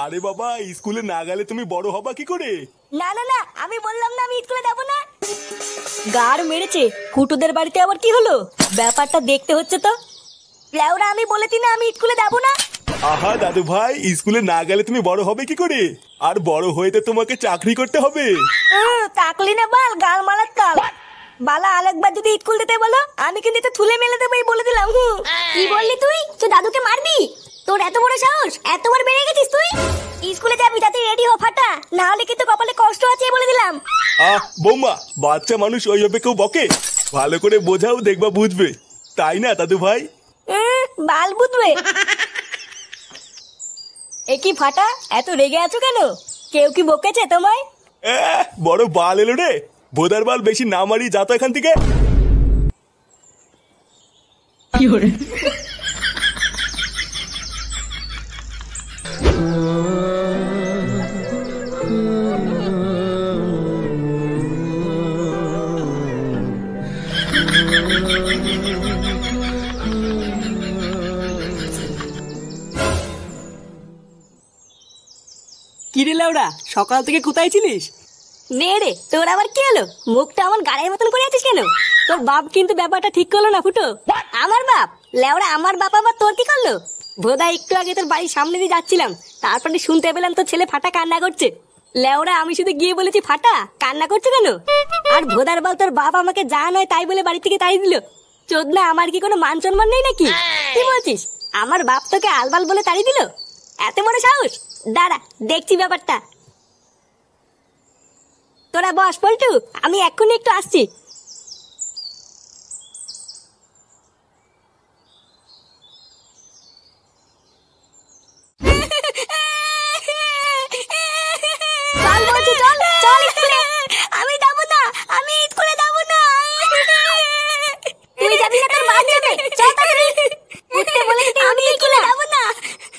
আরে বাবা, স্কুলে না গেলে তুমি বড় হবা কি করে? না না না, আমি বললাম না আমি স্কুলে যাবো না। গাড় মেরেছে। ফুটুদের বাড়িতে আবার কি হলো? ব্যাপারটা দেখতে হচ্ছে তো। লেওরা, আমি বলেছি না আমি স্কুলে যাবো না। আহা দাদু ভাই, স্কুলে না গেলে তুমি বড় হবে কি করে? আর বড় হয়ে তো তোমাকে চাকরি করতে হবে। তাকলি না বাল, গাল মালার কাল। বালা আরেকবার যদি স্কুল যেতে বলো, আমি কিন্তু তো থুলে মেলে দেবো, বলে দিলাম। কি বললি তুই? তুই দাদুকে মারবি? তোর এত বড় সাহস, এতবার বেড়ে গেছিস তুই? স্কুলে যাবি তাতে রেডি হ ফাটা, না হলে কিন্তু কপালে কষ্ট আছে বলে দিলাম। বৌমা, বাচ্চা মানুষ ওইভাবে কেউ বকে? ভালো করে বোঝাও, দেখবা বুঝবে। তাই না দাদু ভাই? বাল বুঝবে। এ কি ফাটা, এত রেগে আছো কেন? কেউ কি বকেছে তোমায়? বড় বাল এলো রে। ভোদার বাল, বেশি না মারি, যা তো এখান থেকে। কিরে লাউড়া, সকাল থেকে কোথায় ছিলিস? নে রে, তোর আবার কি হলো? মুখটা আমার গাড়ির মতন করে আছিস কেন? তোর বাপ কিন্তু ব্যাপারটা ঠিক করলো না ফুটো। আমার বাপ? লেওড়া, আমার বাপ আবার তোর কি করলো? ভোদা, একটু আগে তোর বাড়ির সামনে দিয়ে যাচ্ছিলাম, তারপরে শুনতে পেলাম তোর ছেলে ফাটা কান্না করছে। লেওড়া, আমি শুধু গিয়ে বলেছি ফাটা কান্না করছে কেন? আর ভোদার বল, তোর বাপ আমাকে যা নয় তাই বলে বাড়ি থেকে তাই দিল। চোদনা, আমার কি কোনো মান সম্মান নেই নাকি? কি বলছিস? আমার বাপ তোকে আলবাল বলে তাড়িয়ে দিল? এত বড় সাহস! দাঁড়া, দেখছি ব্যাপারটা। তোরা বস পল্টু, আমি এক্ষুনি একটু আসছি। আমি যাবো না, আমি স্কুলে যাবো না। তুই যাবি না, তোর মা যাবে। চল তাড়াতাড়ি। উঠতে বলেছি, আমি স্কুলে যাবো না।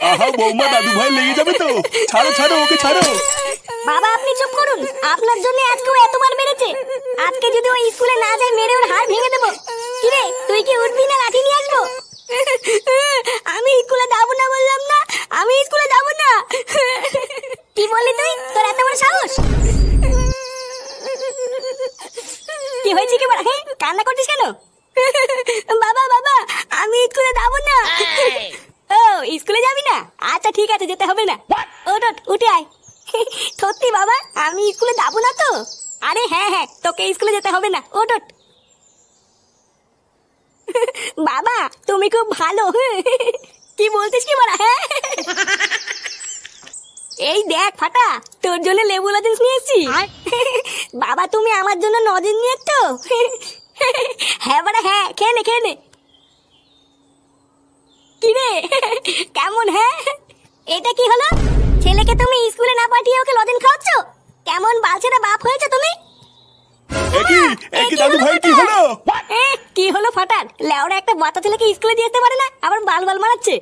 আহা বৌমা, দাদু ভাই লেগে যাবে তো। ছাড়ো ছাড়ো, ওকে ছাড়ো। বাবা, আপনি চুপ করুন। আপনার জন্য আজকে ও এতবার মেরেছে। আজকে যদি ও স্কুলে না যায়, মেরে ওর হাড় ভেঙে দেবো। কিরে, তুই কি উঠবি না লাঠি নিয়ে আসবো? আমি স্কুলে যাবো না বললাম না, আমি স্কুলে যাবো না। কি বললি তুই? তোর এত বড় সাহস! কি হয়েছে কি বড়? কান্না করছিস কেন? বাবা বাবা, আমি স্কুলে যাবো না। ও, স্কুলে যাবি না? আচ্ছা ঠিক আছে, যেতে হবে না। ওঠ, উঠে আয়। সত্যি বাবা, আমি স্কুলে যাবো না তো? আরে হ্যাঁ হ্যাঁ, তোকে স্কুলে যেতে হবে না। ওঠ। বাবা, তুমি খুব ভালো। কি বলতিস কি বড়া? হ্যাঁ, এই দেখ ফাটা, তোর জন্য লেবু লজেন্স নিয়ে এসেছি। বাবা, তুমি আমার জন্য লজেন্স নিয়ে এসছো? হ্যাঁ বড়া, হ্যাঁ, খেয়ে নে খেয়ে নে। কি রে, কেমন? হ্যাঁ, এটা কি হলো? ছেলেকে তুমি স্কুলে না পাঠিয়ে ওকে লজেন্স খাওয়াচ্ছ? কেমন বালছেরা বাপ হয়েছে তুমি? দাদু ভাই, কি হলো? কি হলো ফাটার? লেওরা একটা বাচ্চা ছেলেকে স্কুলে দিয়ে আসতে পারে না, আবার বাল বাল মারাচ্ছে।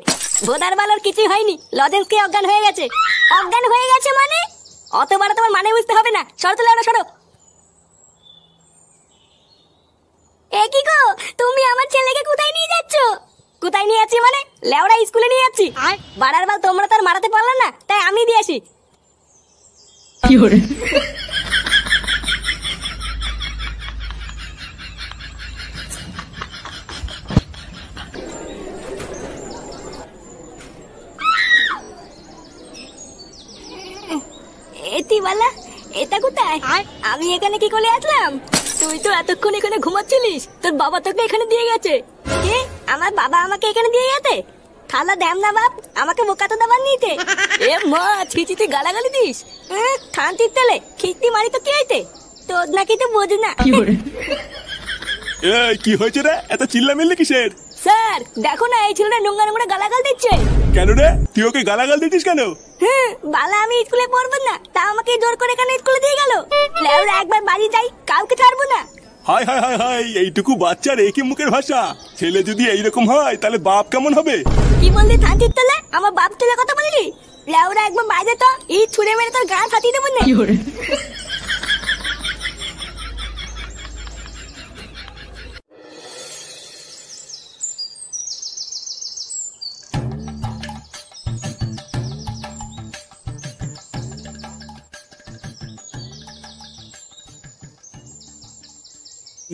ভোদার বাল, ওর কিছুই হয়নি। লজেন্স কে অজ্ঞান হয়ে গেছে। অজ্ঞান হয়ে গেছে মানে? অত বড় তোমার মানে বুঝতে হবে না। সরো তো লেওরা, সরো। এ কি গো, তুমি আমার ছেলেকে কোথায় নিয়ে যাচ্ছ? কোথায় নিয়ে যাচ্ছি মানে? লেওরা, স্কুলে নিয়ে যাচ্ছি। বাড়ার বাল, তোমরা তো আর মারাতে পারলে না, তাই আমি দিয়ে আসি। কি করে? এতিবালা, এটা কোথায়? আমি এখানে কি করে আসলাম? তুই তো এতক্ষণ এখানে ঘুমাচ্ছিলিস, তোর বাবা তোকে এখানে দিয়ে গেছে। কে? আমার বাবা আমাকে এখানে দিয়ে গেছে? খালা দেম না বাপ, আমাকে বোকা তো দাবার নিতে। এ মা, ছিচিতে গালাগালি দিস? খান্তির তেলে খিস্তি মারি তো কি হইতে? তোর নাকি তো বোঝ না। কি হয়েছে রে? এত চিল্লামিল্লি কিসের? স্যার দেখো না, এই ছেলেটা নোংরা নোংরা গালাগাল দিচ্ছে। কেন রে, তুই ওকে গালাগাল দিতিস কেন? বালা, আমি স্কুলে পড়বো না, তা আমাকে জোর করে এখানে স্কুলে দিয়ে গেল। লেওরা, একবার বাড়ি যাই, কাউকে ছাড়বো না। হাই হাই হাই হাই, এইটুকু বাচ্চার একই মুখের ভাষা। ছেলে যদি এইরকম হয়, তাহলে বাপ কেমন হবে? কি বললি থানচির তলে? আমার বাপ তুলে কথা বললি? লেওরা, একবার বাইরে তো, এই ছুঁড়ে মেরে তোর গা ফাটিয়ে দেবো না।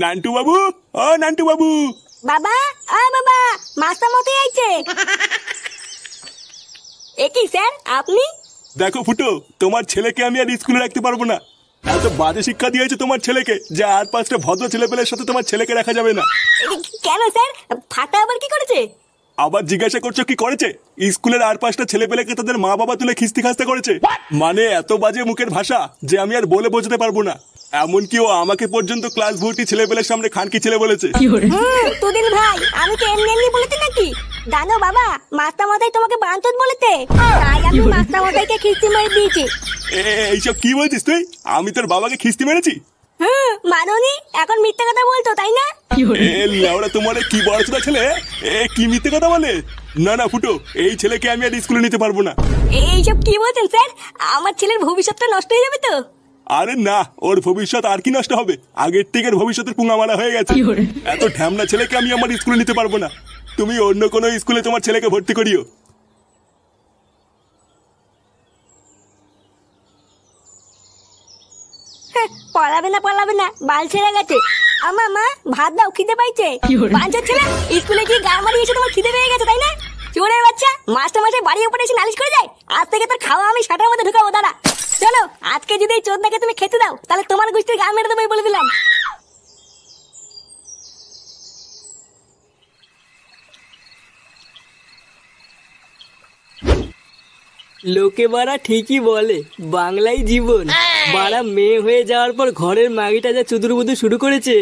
নান্টু বাবু, ও নান্টু বাবু। বাবা, বাবা, মাস্টার মশাই আইছে। এ কি স্যার, আপনি? দেখো ফুটো, তোমার ছেলেকে আমি আর স্কুলে রাখতে পারবো না। এত বাজে শিক্ষা দিয়েছে তোমার ছেলেকে যে আর 5টা ভদ্র ছেলেপেলের সাথে তোমার ছেলেকে রাখা যাবে না। কেন স্যার, ফাটা আবার কি করেছে? আবার জিজ্ঞাসা করছো কি করেছে? স্কুলের আর 5টা ছেলেপেলেকে তাদের মা বাবা তুলে খিস্তি খাস্তা করেছে। মানে এত বাজে মুখের ভাষা যে আমি আর বলে বোঝাতে পারবো না। এমনকি ও আমাকে পর্যন্ত ক্লাস ভর্তি ছেলেপেলের সামনে খানকি ছেলে বলেছে। তুদিন ভাই, আমি কি এমনি এমনি বলেছি নাকি? জানো বাবা, মাস্টার মশাই তোমাকে বাঞ্চত বলেছে, তাই আমি মাস্টার মশাইকে খিস্তি মেরে দিয়েছি। এইসব কি বলছিস তুই? আমি তোর বাবাকে খিস্তি মেরেছি? মাননি, এখন মিথ্যা কথা বলতো তাই না? লেওড়া তোমার কি বড় ছেলে, কি মিথ্যে কথা বলে? না না ফুটো, এই ছেলেকে আমি আর স্কুলে নিতে পারবো না। এইসব কি বলছেন স্যার? আমার ছেলের ভবিষ্যৎটা নষ্ট হয়ে যাবে তো। আরে না, ওর ভবিষ্যৎ আর কি নষ্ট হবে? আগের থেকে ভবিষ্যতের পুঙ্গা মারা হয়ে গেছে। এত ঢ্যামনা ছেলেকে আমি আমার স্কুলে নিতে পারবো না। তুমি অন্য কোনো স্কুলে তোমার ছেলেকে ভর্তি করিও। পড়াবে না, বাল ছেড়ে গেছে। আমা মা, ভাত দাও, খিদে পাইছে। বাঞ্চত ছেলে, স্কুলে গিয়ে গা মারি এসে তোমার খিদে পেয়ে গেছে তাই না? চোরের বাচ্চা, মাস্টার মাসে বাড়ির উপরে এসে নালিশ করে যায়। আজ থেকে তোর খাওয়া আমি শাটার মধ্যে ঢুকাবো। দাঁড়া, চলো, আজকে যদি এই চোদনাকে তুমি খেতে দাও তাহলে তোমার গোষ্ঠীর গা মেরে দেবো বলে দিলাম। লোকে বাড়া ঠিকই বলে বাংলাই জীবন। বাড়া মেয়ে হয়ে যাওয়ার পর ঘরের মাগিটা যা চুদুর বুদুর শুরু করেছে,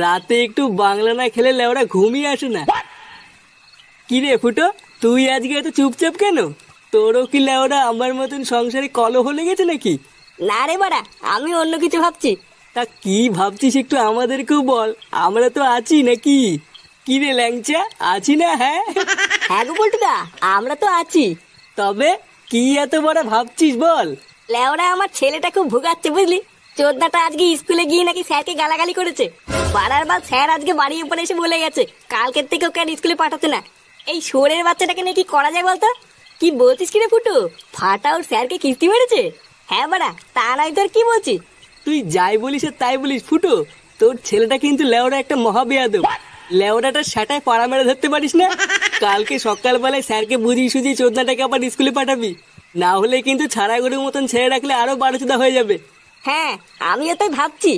রাতে একটু বাংলা না খেলে লেওরা ঘুমিয়ে আসে না। কিরে ফুটো, তুই আজকে এত চুপচাপ কেন? তোরও কি লেওরা আমার মতন সংসারে কলহ লেগেছে নাকি? না রে বাড়া, আমি অন্য কিছু ভাবছি। তা কি ভাবছিস একটু আমাদেরকেও বল, আমরা তো আছি নাকি? কি রে ল্যাংচা, আছি না? হ্যাঁ হ্যাঁ গো পল্টুদা, আমরা তো আছি। তবে কি এত বড় ভাবছিস বল? লেওরা আমার ছেলেটা খুব ভুগাচ্ছে বুঝলি। চোদনাটা আজকে স্কুলে গিয়ে নাকি স্যারকে গালাগালি করেছে। পাড়ার বাদ স্যার আজকে বাড়ির উপরে এসে বলে গেছে কালকের থেকে ওকে আর স্কুলে পাঠাতে না। এই শোরের বাচ্চাটাকে নিয়ে কি করা যায় বলতো? কি বলছিস কিরে ফুটু, ফাটা ওর স্যারকে কিস্তি মেরেছে? হ্যাঁ বাড়া, তা নয় তোর কি বলছিস? তুই যাই বলিস আর তাই বলিস ফুটো, তোর ছেলেটা কিন্তু লেওড়া একটা মহাবেয়াদব। লেওড়াটা সেটাই পাড়া মেরে ধরতে পারিস না। কালকে সকালবেলায় স্যারকে বুঝিয়ে সুঝিয়ে চোদনাটাকে আবার স্কুলে পাঠাবি, না হলে কিন্তু ছাড়া গরুর মতন ছেড়ে রাখলে আরো বারোচোদা হয়ে যাবে। হ্যাঁ, আমিও তাই ভাবছি।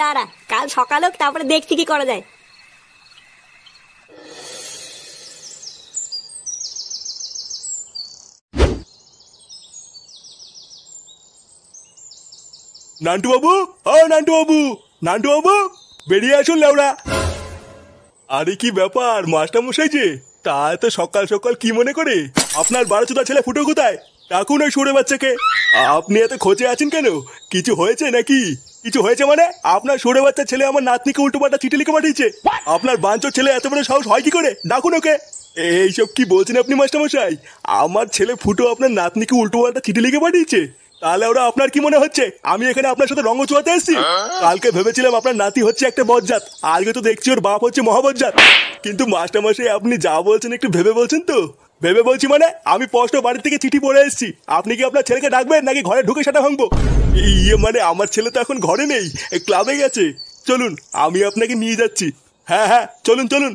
দাঁড়া, কাল সকাল হোক, তারপরে দেখছি কি করা যায়। নান্টু বাবু, ও নান্টু বাবু, নান্টু বাবু, বেরিয়ে আসুন লেওড়া। আরে কি ব্যাপার মাস্টার মশাই যে, তা এত সকাল সকাল কি মনে করে? আপনার বারোচোদা ছেলে ফুটো কোথায়? ডাকুন ওই সরে বাচ্চাকে। আপনি এত খোঁজে আছেন কেন? কিছু হয়েছে নাকি? কিছু হয়েছে মানে? আপনার সরে বাচ্চা ছেলে আমার নাতনিকে উল্টো পাল্টা চিঠি লিখে পাঠিয়েছে। আপনার বাঞ্চোর ছেলে এত বড় সাহস হয় কি করে? ডাকুন ওকে। এইসব কি বলছেন আপনি মাস্টার মশাই? আমার ছেলে ফুটো আপনার নাতনিকে উল্টো পাল্টা চিঠি লিখে পাঠিয়েছে? তাহলে ওরা আপনার কি মনে হচ্ছে আমি এখানে আপনার সাথে রঙ চুয়াতে এসেছি? কালকে ভেবেছিলাম আপনার নাতি হচ্ছে একটা বজ্জাত, আজকে তো দেখছি ওর বাপ হচ্ছে মহাবজ্জাত। কিন্তু মাস্টার মশাই আপনি যা বলছেন একটু ভেবে বলছেন তো? ভেবে বলছি মানে আমি স্পষ্ট বাড়ি থেকে চিঠি পড়ে এসেছি। আপনি কি আপনার ছেলেকে ডাকবেন নাকি ঘরে ঢুকে সেটা ভাঙবো? ইয়ে মানে আমার ছেলে তো এখন ঘরে নেই, ক্লাবে গেছে। চলুন আমি আপনাকে নিয়ে যাচ্ছি। হ্যাঁ হ্যাঁ, চলুন চলুন।